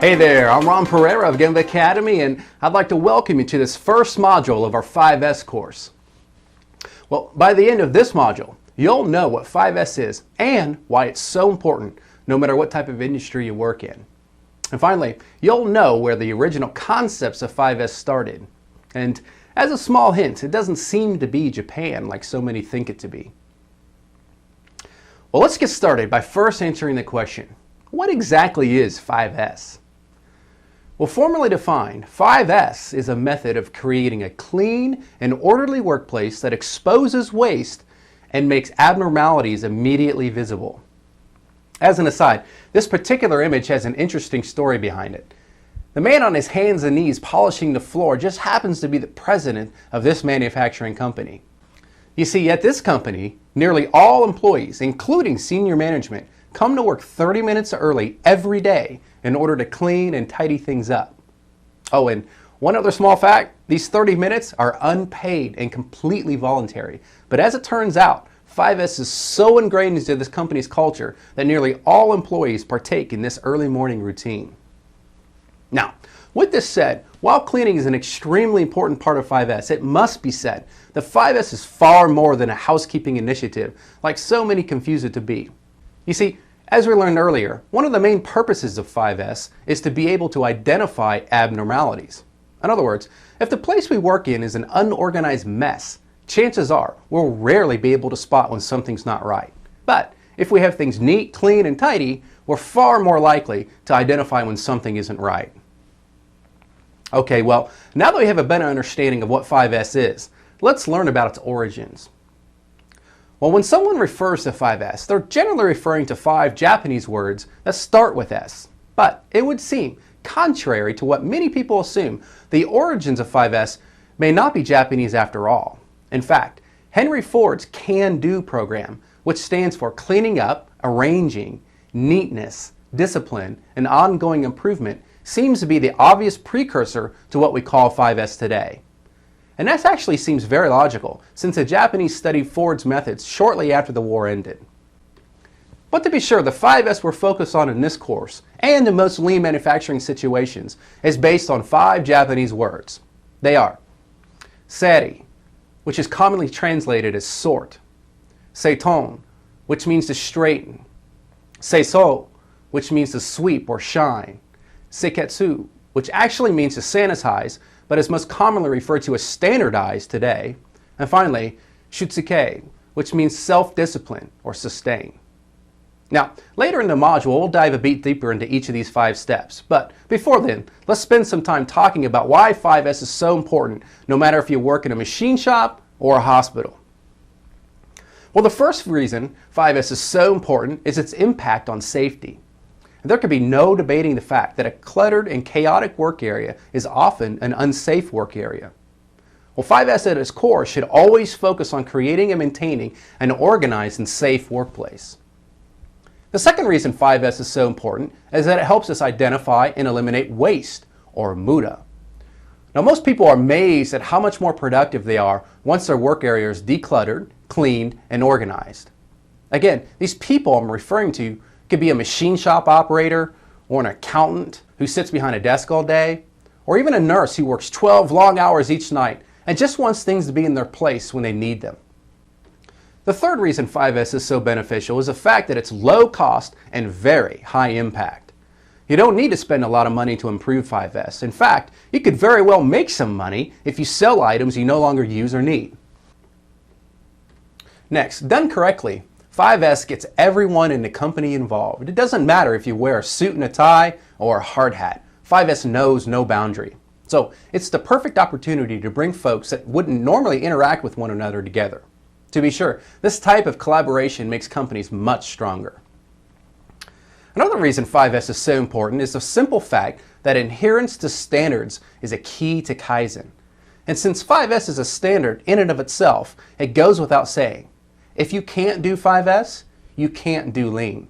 Hey there, I'm Ron Pereira of Gemba Academy, and I'd like to welcome you to this first module of our 5S course. Well, by the end of this module, you'll know what 5S is and why it's so important no matter what type of industry you work in. And finally, you'll know where the original concepts of 5S started. And as a small hint, it doesn't seem to be Japan like so many think it to be. Well, let's get started by first answering the question, what exactly is 5S? Well, formally defined, 5S is a method of creating a clean and orderly workplace that exposes waste and makes abnormalities immediately visible. As an aside, this particular image has an interesting story behind it. The man on his hands and knees polishing the floor just happens to be the president of this manufacturing company. You see, at this company, nearly all employees, including senior management, come to work 30 minutes early every day in order to clean and tidy things up. Oh, and one other small fact, these 30 minutes are unpaid and completely voluntary. But as it turns out, 5S is so ingrained into this company's culture that nearly all employees partake in this early morning routine. Now, with this said, while cleaning is an extremely important part of 5S, it must be said that 5S is far more than a housekeeping initiative, like so many confuse it to be. You see, as we learned earlier, one of the main purposes of 5S is to be able to identify abnormalities. In other words, if the place we work in is an unorganized mess, chances are we'll rarely be able to spot when something's not right. But if we have things neat, clean, and tidy, we're far more likely to identify when something isn't right. Okay, well, now that we have a better understanding of what 5S is, let's learn about its origins. Well, when someone refers to 5S, they're generally referring to 5 Japanese words that start with S. But it would seem, contrary to what many people assume, the origins of 5S may not be Japanese after all. In fact, Henry Ford's Can-Do program, which stands for cleaning up, arranging, neatness, discipline, and ongoing improvement, seems to be the obvious precursor to what we call 5S today. And that actually seems very logical, since the Japanese studied Ford's methods shortly after the war ended. But to be sure, the 5S we're focused on in this course, and in most lean manufacturing situations, is based on 5 Japanese words. They are seri, which is commonly translated as sort; seiton, which means to straighten; seiso, which means to sweep or shine; seiketsu, which actually means to sanitize, but is most commonly referred to as standardized today; and finally, shutsuke, which means self-discipline or sustain. Now, later in the module, we'll dive a bit deeper into each of these 5 steps. But before then, let's spend some time talking about why 5S is so important, no matter if you work in a machine shop or a hospital. Well, the first reason 5S is so important is its impact on safety. There can be no debating the fact that a cluttered and chaotic work area is often an unsafe work area. Well, 5S at its core should always focus on creating and maintaining an organized and safe workplace. The second reason 5S is so important is that it helps us identify and eliminate waste, or muda. Now, most people are amazed at how much more productive they are once their work area is decluttered, cleaned, and organized. Again, these people I'm referring to could be a machine shop operator, or an accountant who sits behind a desk all day, or even a nurse who works 12 long hours each night and just wants things to be in their place when they need them. The third reason 5S is so beneficial is the fact that it's low cost and very high impact. You don't need to spend a lot of money to improve 5S. In fact, you could very well make some money if you sell items you no longer use or need. Next, done correctly, 5S gets everyone in the company involved. It doesn't matter if you wear a suit and a tie or a hard hat. 5S knows no boundary. So it's the perfect opportunity to bring folks that wouldn't normally interact with one another together. To be sure, this type of collaboration makes companies much stronger. Another reason 5S is so important is the simple fact that adherence to standards is a key to Kaizen. And since 5S is a standard in and of itself, it goes without saying, if you can't do 5S, you can't do lean.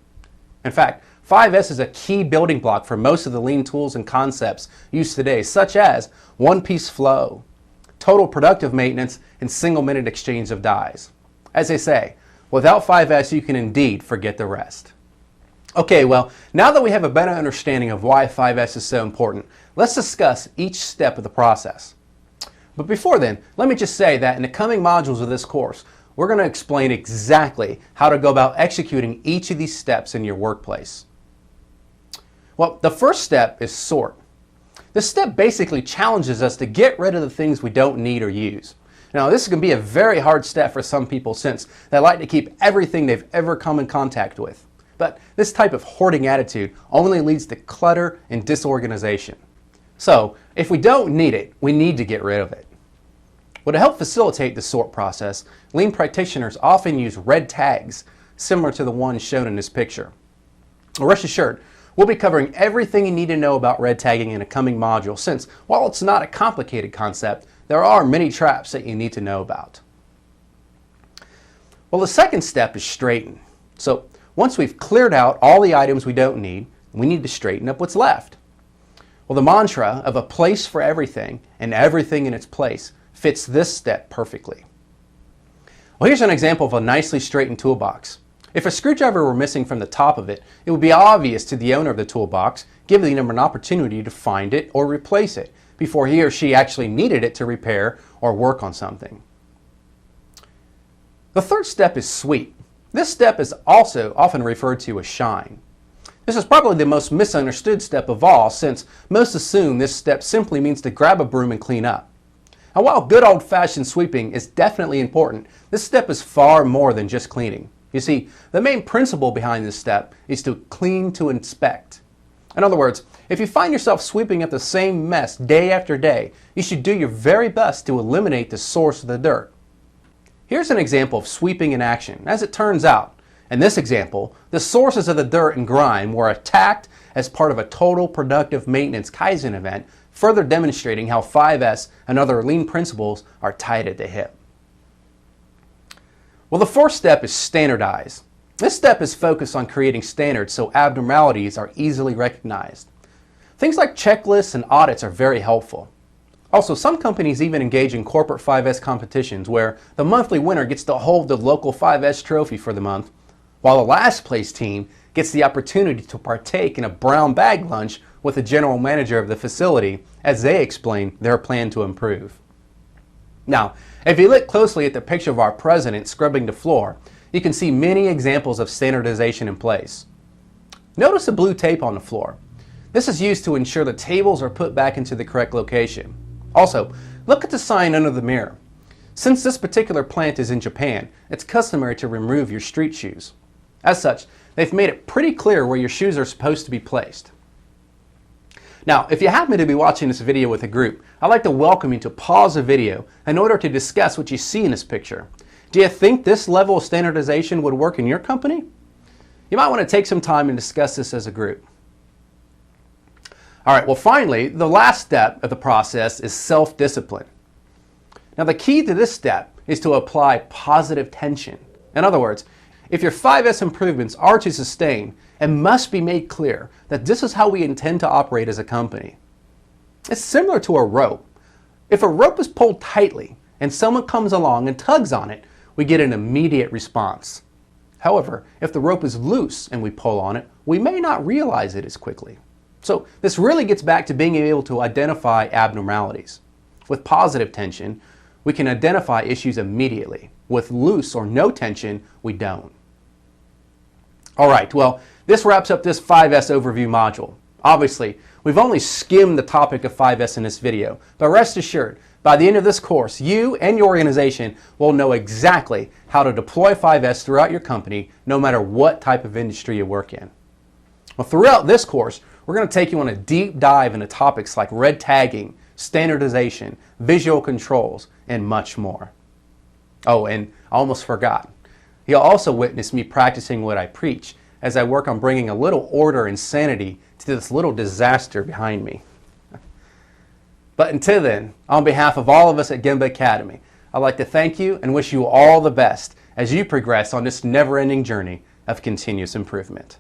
In fact, 5S is a key building block for most of the lean tools and concepts used today, such as one-piece flow, total productive maintenance, and single-minute exchange of dies. As they say, without 5S, you can indeed forget the rest. Okay, well, now that we have a better understanding of why 5S is so important, let's discuss each step of the process. But before then, let me just say that in the coming modules of this course, we're going to explain exactly how to go about executing each of these steps in your workplace. Well, the first step is sort. This step basically challenges us to get rid of the things we don't need or use. Now, this can be a very hard step for some people since they like to keep everything they've ever come in contact with. But this type of hoarding attitude only leads to clutter and disorganization. So, if we don't need it, we need to get rid of it. Well, to help facilitate the sort process, Lean practitioners often use red tags, similar to the ones shown in this picture. Well, rest assured, we'll be covering everything you need to know about red tagging in a coming module, since while it's not a complicated concept, there are many traps that you need to know about. Well, the second step is straighten. So, once we've cleared out all the items we don't need, we need to straighten up what's left. Well, the mantra of a place for everything and everything in its place fits this step perfectly. Well, here's an example of a nicely straightened toolbox. If a screwdriver were missing from the top of it, it would be obvious to the owner of the toolbox, giving them an opportunity to find it or replace it before he or she actually needed it to repair or work on something. The third step is sweep. This step is also often referred to as shine. This is probably the most misunderstood step of all, since most assume this step simply means to grab a broom and clean up. And while good old-fashioned sweeping is definitely important, this step is far more than just cleaning. You see, the main principle behind this step is to clean to inspect. In other words, if you find yourself sweeping up the same mess day after day, you should do your very best to eliminate the source of the dirt. Here's an example of sweeping in action. As it turns out, in this example, the sources of the dirt and grime were attacked as part of a total productive maintenance Kaizen event, further demonstrating how 5S and other lean principles are tied at the hip. Well, the fourth step is standardize. This step is focused on creating standards so abnormalities are easily recognized. Things like checklists and audits are very helpful. Also, some companies even engage in corporate 5S competitions where the monthly winner gets to hold the local 5S trophy for the month, while the last place team gets the opportunity to partake in a brown bag lunch with the general manager of the facility as they explain their plan to improve. Now, if you look closely at the picture of our president scrubbing the floor, you can see many examples of standardization in place. Notice the blue tape on the floor. This is used to ensure the tables are put back into the correct location. Also, look at the sign under the mirror. Since this particular plant is in Japan, it's customary to remove your street shoes. As such, they've made it pretty clear where your shoes are supposed to be placed. Now, if you happen to be watching this video with a group, I'd like to welcome you to pause the video in order to discuss what you see in this picture. Do you think this level of standardization would work in your company? You might want to take some time and discuss this as a group. All right, well, finally, the last step of the process is self-discipline. Now, the key to this step is to apply positive tension. In other words, if your 5S improvements are to sustain, it must be made clear that this is how we intend to operate as a company. It's similar to a rope. If a rope is pulled tightly and someone comes along and tugs on it, we get an immediate response. However, if the rope is loose and we pull on it, we may not realize it as quickly. So this really gets back to being able to identify abnormalities. With positive tension, we can identify issues immediately. With loose or no tension, we don't. All right, well, this wraps up this 5S overview module. Obviously, we've only skimmed the topic of 5S in this video, but rest assured, by the end of this course, you and your organization will know exactly how to deploy 5S throughout your company, no matter what type of industry you work in. Well, throughout this course, we're going to take you on a deep dive into topics like red tagging, standardization, visual controls, and much more. Oh, and I almost forgot. You'll also witness me practicing what I preach as I work on bringing a little order and sanity to this little disaster behind me. But until then, on behalf of all of us at Gemba Academy, I'd like to thank you and wish you all the best as you progress on this never-ending journey of continuous improvement.